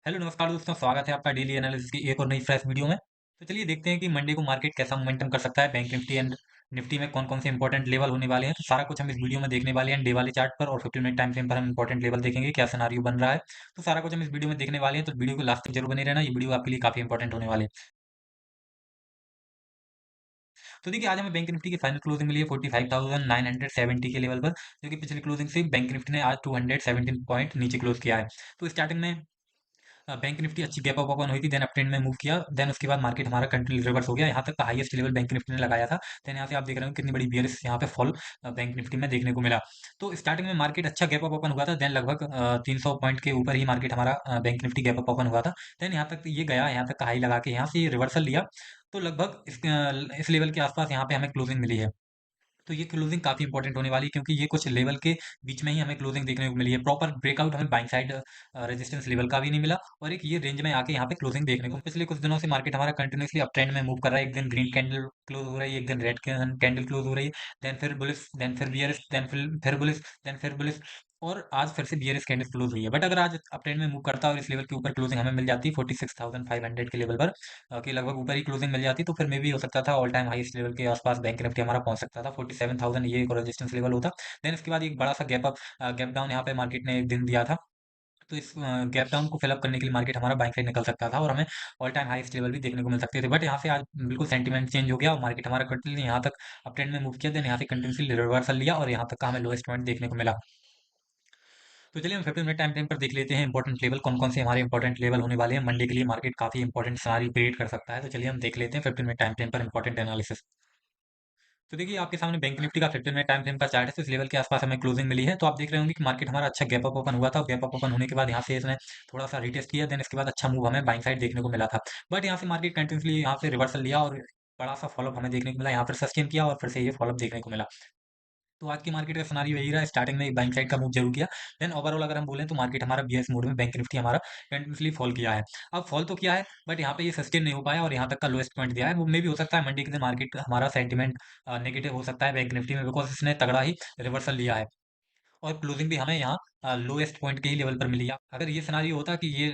Hello नमस्कार दोस्तों, स्वागत है आपका डेली एनालिसिस की एक और नई फ्रेश वीडियो में। तो चलिए देखते हैं कि मंडे को मार्केट कैसा मोमेंटम कर सकता है। बैंक निफ्टी एंड निफ्टी में कौन कौन से इंपॉर्टेंट लेवल होने वाले हैं, तो सारा कुछ हम इस वीडियो में देखने वाले हैं। डे वाले चार्ट पर और 15 मिनट टाइम फ्रेम पर हम इंपॉर्टेंट लेवल देखेंगे, क्या सिनारियो बन रहा है। तो सारा कुछ हम इस वीडियो में देखने वाले हैं, तो वीडियो को लास्ट तक जरूर बने रहना। ये वीडियो आपके लिए काफी इंपॉर्टेंट होने वाले हैं। तो देखिए, आज हमें बैंक निफ्टी की फाइनल क्लोजिंग मिली है 45,970 के लेवल पर, जो कि पिछली क्लोजिंग से बैंक निफ्टी ने आज 217 पॉइंट नीचे क्लोज किया है। तो स्टार्टिंग में बैंक निफ्टी अच्छी गैप अप ओपन हुई थी, देन अप ट्रेंड में मूव किया, देन उसके बाद मार्केट हमारा कंटिन्यू रिवर्स हो गया। यहाँ तक का हाईएस्ट लेवल बैंक निफ्टी ने लगाया था। देन यहाँ से आप देख रहे हो कितनी बड़ी बियरिश यहाँ पे फॉल बैंक निफ्टी में देखने को मिला। तो स्टार्टिंग में मार्केट अच्छा गैप अप ओपन हुआ था, देन लगभग 300 पॉइंट के ऊपर ही मार्केट हमारा bank Nifty gap up open हुआ था। देन यहाँ तक ये गया, यहाँ तक का हाई लगा के यहाँ से रिवर्सल लिया। तो लगभग इस लेवल के आसपास यहाँ पे हमें क्लोजिंग मिली है। तो ये क्लोजिंग काफी इंपॉर्टेंट होने वाली है, क्योंकि ये कुछ लेवल के बीच में ही हमें क्लोजिंग देखने को मिली है। प्रॉपर ब्रेकआउट हमें बाइंग साइड रेजिस्टेंस लेवल का भी नहीं मिला, और एक ये रेंज में आके यहाँ पे क्लोजिंग देखने को। पिछले कुछ दिनों से मार्केट हमारा कंटिन्यूसली अप ट्रेंड में मूव कर रहा है। एक दिन ग्रीन कैंडल क्लोज हो रही है, एक दिन रेड कैंडल क्लोज हो रही है, देन फिर बुलिश, देन फिर बियरिश, देन फिर बुलिश, देन फिर बुलिश, और आज फिर से बियरिश कैंडल क्लोज हुई है। बट अगर आज अप ट्रेंड में मूव करता है और इस लेवल के ऊपर क्लोजिंग हमें मिल जाती 46,500 के लेवल पर, कि लगभग ऊपर ही क्लोजिंग मिल जाती, तो फिर में भी हो सकता था ऑल टाइम हाईएस्ट लेवल के आसपास बैंक निफ्टी हमारा पहुंच सकता था। 47,000 ये एक रेजिस्टेंस लेवल होता। देन इसके बाद एक बड़ा सा गैप डाउन यहाँ पे मार्केट ने एक दिन दिया था। तो इस गैप डाउन को फिलअप करने के लिए मार्केट हमारा बाइंग साइड निकल सकता था, और हमें ऑल टाइम हाईएस्ट लेवल भी देखने को मिल सकते थे। बट यहाँ से आज बिल्कुल सेंटीमेंट चेंज हो गया, और मार्केट हमारा कंटिन्यू यहाँ तक अप ट्रेंड में मूव किया, देन यहाँ से कंटिन्यूसली रिवर्सल लिया, और यहाँ तक का हमें लोएस्ट पॉइंट देखने को मिला। तो चलिए हम 15 मिनट टाइम फ्रेम पर देख लेते हैं इंपॉर्टेंट लेवल कौन कौन से हमारे इंपॉर्टेंट लेवल होने वाले हैं। मंडे के लिए मार्केट काफी इंपॉर्टेंट सिनारियो क्रिएट कर सकता है। तो चलिए हम देख लेते हैं 15 मिनट टाइम फ्रेम पर इंपॉर्टेंट एनालिसिस। तो देखिए, आपके सामने बैंक निफ्टी का 15 मिनट टाइम फ्रेम का चार्ट है। तो इस लेवल के आसपास हमें क्लोजिंग मिली है। तो आप देख रहे होंगे कि मार्केट हमारा अच्छा गैप अप ओपन हुआ था, और गैप अप ओपन होने के बाद यहाँ से इसने थोड़ा सा रिटेस्ट किया, देन इसके बाद अच्छा मूव हमें बाइंग साइड देखने को मिला था। बट यहाँ से मार्केट कंटिन्यूसली यहाँ से रिवर्सल लिया, और बड़ा सा फॉलोअप हमें देखने को मिला। यहाँ पर सस्टेन किया, और फिर से ये फॉलोअप देखने को मिला। तो आज की मार्केट का सिनारियो यही रहा। स्टार्टिंग में एक बाइंग साइड का मूव जरूर किया, देन ओवरऑल अगर हम बोलें तो मार्केट हमारा बीएस मोड में बैंक निफ्टी हमारा कंटिन्यूसली फॉल किया है। अब फॉल तो किया है, बट यहाँ पे ये सस्टेन नहीं हो पाया, और यहाँ तक का लोएस्ट पॉइंट दिया है। वो मे भी हो सकता है मंडे के दिन मार्केट हमारा सेंटीमेंट नेगेटिव हो सकता है बैंक निफ्टी में, बिकॉज इसने तगड़ा ही रिवर्सल लिया है, और क्लोजिंग भी हमें यहाँ लोएस्ट पॉइंट के ही लेवल पर मिली है। अगर ये सिनारियो होता कि ये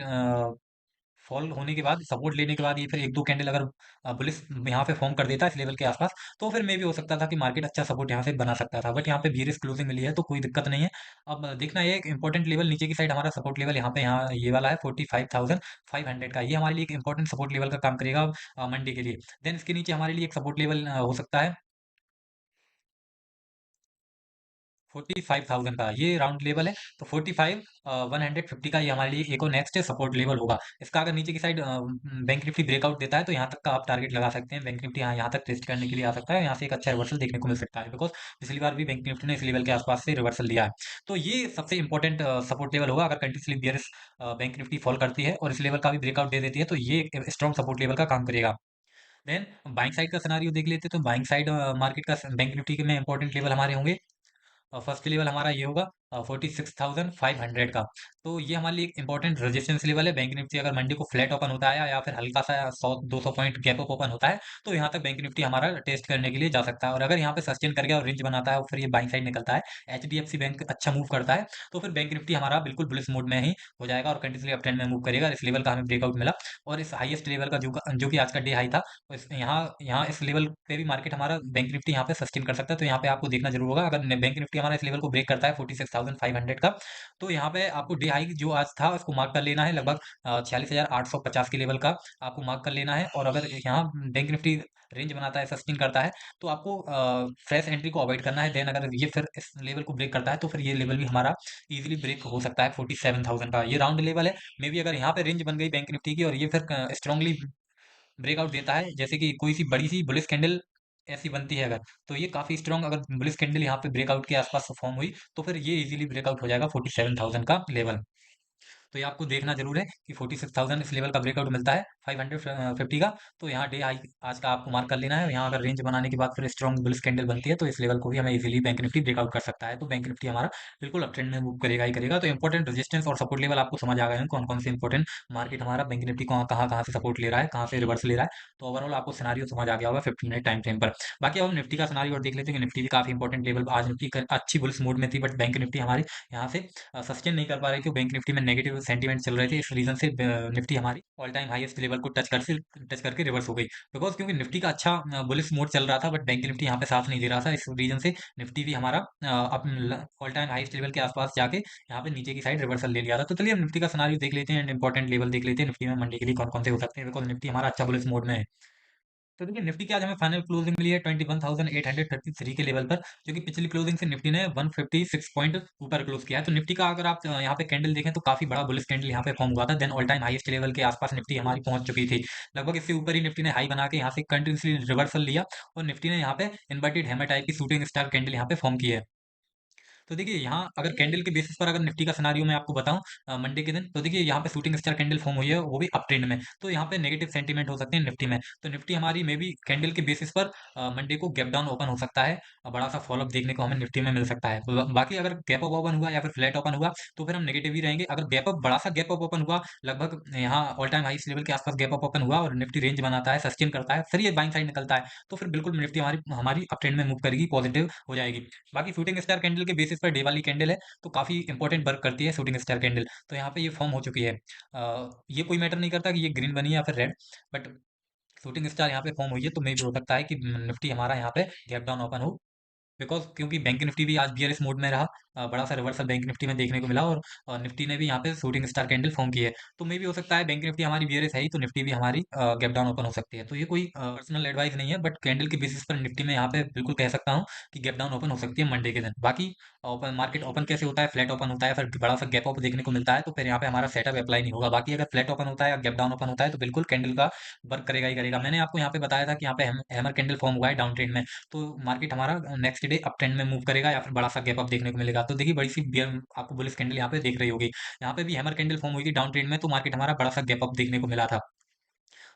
फॉल होने के बाद, सपोर्ट लेने के बाद, ये फिर एक दो कैंडल अगर बुलिश यहाँ पे फॉर्म कर देता इस लेवल के आसपास, तो फिर मे भी हो सकता था कि मार्केट अच्छा सपोर्ट यहाँ से बना सकता था। बट यहाँ पे बीरिश क्लोजिंग मिली है, तो कोई दिक्कत नहीं है। अब देखना ये एक इंपॉर्टेंट लेवल नीचे की साइड हमारा सपोर्ट लेवल यहाँ पे, यहाँ ये वाला है 45,500 का। ये हमारे लिए एक इंपॉर्टेंट सपोर्ट लेवल का काम करेगा मंडे के लिए। देन इसके नीचे हमारे लिए एक सपोर्ट लेवल हो सकता है 45,000 का, ये राउंड लेवल है। तो 150 का ये हमारे लिए एक और नेक्स्ट सपोर्ट लेवल होगा। इसका अगर नीचे की साइड बैंक निफ्टी ब्रेकआउट देता है, तो यहाँ तक का आप टारगेट लगा सकते हैं। बैंक निफ्टी यहाँ तक टेस्ट करने के लिए आ सकता है, यहाँ से एक अच्छा रिवर्सल देखने को मिल सकता है, बिकॉज पिछली बार भी बैंक निफ्टी ने इस लेवल के आसपास से रिवर्सल लिया है। तो ये सबसे इंपॉर्टेंट सपोर्ट लेवल होगा। अगर continuously bearish bank Nifty fall करती है और इस लेवल का भी ब्रेकआउट दे देती है, तो ये एक स्ट्रॉन्ग सपोर्ट लेवल का काम करेगा। देन बाइंग साइड का सिनारियो देख लेते हैं। तो बाइंग साइड मार्केट का बैंक निफ्टी के में इंपॉर्टेंट लेवल हमारे होंगे। फर्स्ट लेवल हमारा ये होगा 46,500 का। तो ये हमारे लिए एक इंपॉर्टेंट रेजिस्टेंस लेवल है। बैंक निफ्टी अगर मंडे को फ्लैट ओपन होता है, या फिर हल्का सा 100-200 पॉइंट गैप अप ओपन होता है, तो यहाँ तक बैंक निफ्टी हमारा टेस्ट करने के लिए जा सकता है। और अगर यहाँ पे सस्टेन कर गया और रेंज बनाता है, और फिर ये बाइंग साइड निकलता है, एचडीएफसी बैंक अच्छा मूव करता है, तो फिर बैंक निफ्टी हमारा बिल्कुल बुलिश मोड में ही हो जाएगा, और कंटिन्यूसली अप ट्रेंड में मूव करेगा। इस लेवल का हमें ब्रेकआउट मिला, और इस हाईएस्ट लेवल का जो कि आज का डे हाई था, तो यहाँ यहाँ इस लेवल पे भी मार्केट हमारा बैंक निफ्टी यहाँ पे सस्टेन कर सकता है। तो यहाँ पे आपको देखना जरूर होगा, अगर बैंक निफ्टी हमारा इस लेवल को ब्रेक करता है 46,500 का, तो यहाँ पे आपको डे हाई जो आज था उसको मार्क कर लेना है, लगभग 46,850 के लेवल का आपको मार्क कर लेना है। और अगर यहाँ बैंक निफ्टी रेंज बनाता है, सस्टेन करता है, तो आपको फ्रेश एंट्री को अवॉइड करना है। देन अगर ये फिर इस लेवल को ब्रेक करता है, तो फिर ये लेवल भी हमारा इजीली ब्रेक हो सकता है 47,000 का। ये राउंड लेवल है। मे बी अगर यहाँ पे रेंज बन गई बैंक निफ्टी की, और ये फिर स्ट्रांगली ब्रेकआउट देता है, जैसे कि कोई सी बड़ी सी बुलिश कैंडल ऐसी बनती है अगर, तो ये काफी स्ट्रांग, अगर बुलिश कैंडल यहाँ पे ब्रेकआउट के आसपास फॉर्म हुई, तो फिर ये इजीली ब्रेकआउट हो जाएगा 47,000 का लेवल। तो ये आपको देखना जरूर है कि 46,000 इस लेवल का ब्रेकआउट मिलता है 550 का, तो यहाँ डे हाई आज का आपको मार्क कर लेना है। यहाँ अगर रेंज बनाने के बाद फिर स्ट्रॉन्ग बुलिश कैंडल बनती है, तो इस लेवल को भी हमें इजीली बैंक निफ्टी ब्रेकआउट कर सकता है। तो बैंक निफ्टी हमारा बिल्कुल अप ट्रेंड में मूव करेगा ही करेगा। तो इंपॉर्टेंट रेजिस्टेंस और सपोर्ट लेवल आपको समझ आ गए हैं, कौन कौन से इंपॉर्टेंट मार्केट हमारा बैंक निफ्टी को कहाँ कहाँ से सपोर्ट ले रहा है, कहाँ से रिवर्स ले रहा है। तो ओवरऑल आपको सिनारियो समझ आ गया होगा 15 मिनट टाइम फ्रेम पर। बाकी अब हम निफ्टी का सिनारियो और देख लेते हैं कि निफ्टी भी काफी इंपॉर्टेंट लेवल, आज निफ्टी अच्छी बुलिश मूड में थी, बट बैंक निफ्टी हमारी यहाँ से सस्टेन नहीं कर पा रही थी। बैंक निफ्टी में नेगेटिव नेगेटिव सेंटीमेंट चल रहे थे, इस रीजन से निफ्टी हमारी ऑल टाइम हाईएस्ट लेवल को टच करके रिवर्स हो गई। बिकॉज क्योंकि निफ्टी का अच्छा बुलिश मोड चल रहा था, बट बैंक निफ्टी यहाँ पे साथ नहीं दे रहा था, इस रीजन से निफ्टी भी हमारा ऑल टाइम हाईएस्ट लेवल के आसपास जाके यहाँ पे नीचे की साइड रिवर्सल ले लिया था। तो चलिए हम निफ्टी का सिनारियो देख लेते हैं एंड इंपॉर्टेंट लेवल देख लेते हैं निफ्टी में मंडे के लिए कौन कौन से हो सकते हैं, बिकॉज निफ्टी हमारा अच्छा बुलिश मोड में है। तो देखिए निफ्टी की आज हमें फाइनल क्लोजिंग मिली है 21,833 के लेवल पर, जो कि पिछली क्लोजिंग से निफ्टी ने 156 पॉइंट ऊपर क्लोज किया है। तो निफ्टी का अगर आप यहाँ पे कैंडल देखें तो काफी बड़ा बुलिश कैंडल यहाँ पे फॉर्म हुआ था, then all time highest level के आसपास निफ्टी हमारी पहुंच चुकी थी। लगभग इससे ऊपर ही निफ्टी ने हाई बना के यहाँ से कंटिन्यूसली रिवर्सल लिया, और निफ्टी ने यहाँ पे इन्वर्टेड हैमर टाइप की शूटिंग स्टार कैंडल यहाँ पे फॉर्म की है। तो देखिए यहाँ अगर कैंडल के बेसिस पर अगर निफ्टी का सिनारियो मैं आपको बताऊं मंडे के दिन, तो देखिए यहाँ पे शूटिंग स्टार कैंडल फॉर्म हुई है, वो भी अप ट्रेंड में। तो यहाँ पे नेगेटिव सेंटीमेंट हो सकते हैं निफ्टी में, तो निफ्टी हमारी मे बी कैंडल के बेसिस पर मंडे को गैप डाउन ओपन हो सकता है, बड़ा सा फॉलोअप देखने को हमें निफ्टी में मिल सकता है। बाकी अगर गैप अप ओपन हुआ या फिर फ्लैट ओपन हुआ तो फिर हम नेगेटिव ही रहेंगे। अगर गैप अप बड़ा सा गैप अप ओपन हुआ, लगभग यहाँ ऑल टाइम हाई लेवल के आसपास गैप अप ओपन हुआ और निफ्टी रेंज बनाता है, सस्टेन करता है, फिर ये बाइंग साइड निकलता है, तो फिर बिल्कुल निफ्टी हमारी हमारी अप ट्रेंड में मूव करेगी, पॉजिटिव हो जाएगी। बाकी शूटिंग स्टार कैंडल के बेसिस पर डे वाली कैंडल है, तो काफ़ी इंपॉर्टेंट वर्क करती है शूटिंग स्टार कैंडल। तो यहाँ पे ये फॉर्म हो चुकी है। ये कोई मैटर नहीं करता कि ये ग्रीन बनी है या फिर रेड, बट शूटिंग स्टार यहाँ पे फॉर्म हुई है, तो मे भी हो सकता है कि निफ्टी हमारा यहाँ पे गैप डाउन ओपन हो, बिकॉज क्योंकि बैंक निफ्टी भी आज बीआरएस मोड में रहा, बड़ा सा रिवर्सल बैंक निफ्टी में देखने को मिला, और निफ्टी ने भी यहाँ पे शूटिंग स्टार कैंडल फॉर्म की है। तो मे भी हो सकता है बैंक निफ्टी हमारी बीआरएस है ही, तो निफ्टी भी हमारी गैप डाउन ओपन हो सकती है। तो ये कोई पर्सनल एडवाइस नहीं है, बट कैंडल के बेसिस पर निफ्टी में यहाँ पे बिल्कुल कह सकता हूँ कि गैप डाउन ओपन हो सकती है मंडे के दिन। बाकी ओपन मार्केट ओपन कैसे होता है, फ्लैट ओपन होता है, फिर बड़ा सा गैप अप देखने को मिलता है, तो फिर यहाँ पे हमारा सेटअप अप्लाई नहीं होगा। बाकी अगर फ्लैट ओपन होता है या गैप डाउन ओपन होता है, तो बिल्कुल कैंडल का वर्क करेगा ही करेगा। मैंने आपको यहाँ पे बताया था कि यहाँ पे हैमर कैंडल फॉर्म हुआ है डाउन ट्रेंड में, तो मार्केट हमारा नेक्स्ट डे अप ट्रेंड में मूव करेगा या फिर बड़ा सा गैप अप देखने को मिलेगा। तो देखिए बड़ी सी बियर आपको बुलिश कैंडल यहाँ पे देख रही होगी, यहाँ पे भी हैमर कैंडल फॉर्म हुई थी डाउन ट्रेंड में, तो मार्केट हमारा बड़ा सा गैप अप देखने को मिला था।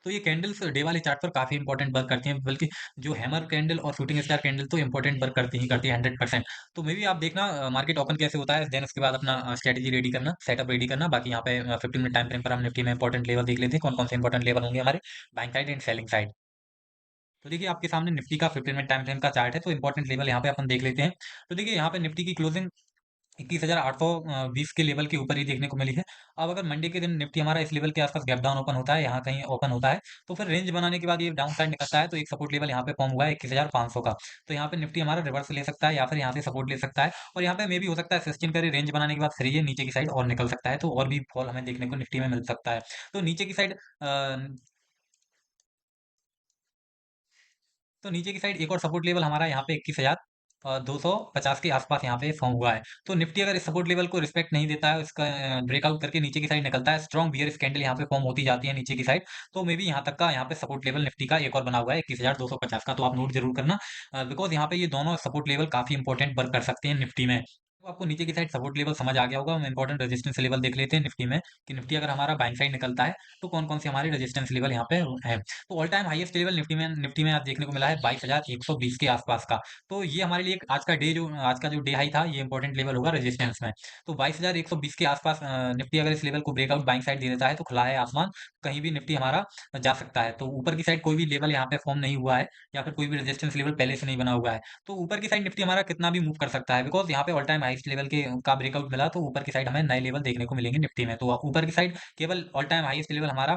तो ये कैंडल्स डे वाले चार्ट पर काफी इंपॉर्टेंट वर्क करती हैं, बल्कि जो हैमर कैंडल और शूटिंग स्टार कैंडल तो इंपॉर्टेंट वर्क करती ही करती है 100%। तो मे भी आप देखना मार्केट ओपन कैसे होता है, देन उसके बाद अपना स्ट्रेटेजी रेडी करना, सेटअप रेडी करना। बाकी यहाँ पे 15 मिनट टाइम फ्रेम पर हम निफ्टी में इंपॉर्टेंट लेवल देख लेते हैं, कौन कौन से इंपॉर्टेंट लेवल होंगे हमारे buying side and selling side. तो देखिए आपके सामने निफ्टी का 15 मिनट टाइम फ्रेम का चार्ट है, तो इंपॉर्टेंट लेवल यहाँ पे अपन देख लेते हैं। तो देखिए यहाँ पे निफ्टी की क्लोजिंग 21,820 के लेवल के ऊपर ही देखने को मिली है। अब अगर मंडे के दिन निफ्टी हमारा इस लेवल के आसपास गैप डाउन ओपन होता है, यहाँ कहीं ओपन होता है, तो फिर रेंज बनाने के बाद ये डाउन साइड निकलता है, तो एक सपोर्ट लेवल यहाँ पे फॉर्म हुआ है 21,500 का। तो यहाँ पे निफ्टी हमारा रिवर्स ले सकता है या फिर यहाँ से सपोर्ट ले सकता है, और यहाँ पे मे भी हो सकता है सस्टेन करे, रेंज बनाने के बाद फिर ये नीचे की साइड और निकल सकता है, तो और भी फॉल हमें देखने को निफ्टी में मिल सकता है। तो नीचे की साइड तो नीचे की साइड एक और सपोर्ट लेवल हमारा यहाँ पे 21,250 के आसपास यहाँ पे फॉर्म हुआ है। तो निफ्टी अगर इस सपोर्ट लेवल को रिस्पेक्ट नहीं देता है, इसका ब्रेकआउट करके नीचे की साइड निकलता है, स्ट्रॉन्ग बियरिश कैंडल यहाँ पे फॉर्म होती जाती है नीचे की साइड, तो मे बी यहाँ तक का यहाँ पे सपोर्ट लेवल निफ्टी का एक और बना हुआ है 21,250 का, तो आप नोट जरूर करना, बिकॉज यहाँ पे ये दोनों सपोर्ट लेवल काफी इंपॉर्टेंट वर्क कर सकते हैं निफ्टी में। तो आपको नीचे की साइड सपोर्ट लेवल समझ आ गया होगा, हम इंपॉर्टेंट रेजिस्टेंस लेवल देख लेते हैं निफ्टी में, कि निफ्टी अगर हमारा बाइंग साइड निकलता है तो कौन कौन से हमारे रेजिस्टेंस लेवल यहाँ पे है। तो all time highest level Nifty में आज देखने को मिला है 22,120 के आसपास का। तो ये हमारे लिए आज का जो डे हाई था, ये इंपॉर्टेंट लेवल होगा रेजिस्टेंस में। तो 22,120 के आसपास निफ्टी अगर इस लेवल को ब्रेकआउट बाइंग साइड दे देता है, तो खुला है आसमान, कहीं भी निफ्टी हमारा जा सकता है। तो ऊपर की साइड कोई भी लेवल यहाँ पे फॉर्म नहीं हुआ है, या फिर कोई भी रेजिस्टेंस लेवल पहले से नहीं बना हुआ है, तो ऊपर की साइड निफ्टी हमारा कितना भी मूव कर सकता है, बिकॉज यहाँ पे ऑल टाइम हाईएस्ट लेवल के का ब्रेकआउट मिला, तो ऊपर की साइड हमें नए लेवल देखने को मिलेंगे निफ्टी में। तो ऊपर की साइड केवल ऑल टाइम हाईएस्ट लेवल हमारा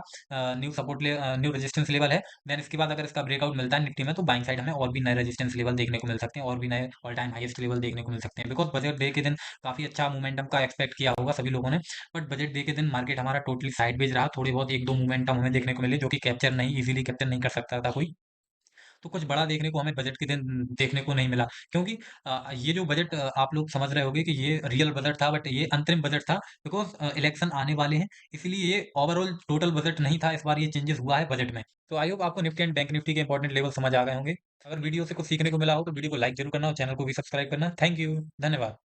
न्यू रेजिस्टेंस लेवल है। देन इसके बाद अगर इसका ब्रेकआउट मिलता है निफ्टी में, तो बाइंग साइड हमें और भी नए रेजिस्टेंस लेवल देखने को मिल सकते हैं, और भी नए ऑल टाइम हाईएस्ट लेवल देखने को मिल सकते हैं, बिकॉज बजट डे के दिन काफी अच्छा मोमेंटम का एक्सपेक्ट किया होगा सभी लोगों ने, बट बजट डे के दिन मार्केट हमारा टोटली साइडवेज रहा, थोड़ी बहुत एक दो मोमेंटम हमें देखने को मिले, जो कि कैप्चर नहीं इजीली कैप्चर नहीं कर सकता था कोई। तो कुछ बड़ा देखने को हमें बजट के दिन देखने को नहीं मिला, क्योंकि ये जो बजट आप लोग समझ रहे होंगे कि ये रियल बजट था, बट ये अंतरिम बजट था, बिकॉज इलेक्शन आने वाले हैं, इसलिए ये ओवरऑल टोटल बजट नहीं था, इस बार ये चेंजेस हुआ है बजट में। तो आई होप आपको निफ्टी एंड बैंक निफ्टी के इंपॉर्टेंट लेवल समझ आ गए होंगे। अगर वीडियो से कुछ सीखने को मिला हो तो वीडियो को लाइक जरूर करना और चैनल को भी सब्सक्राइब करना। थैंक यू, धन्यवाद।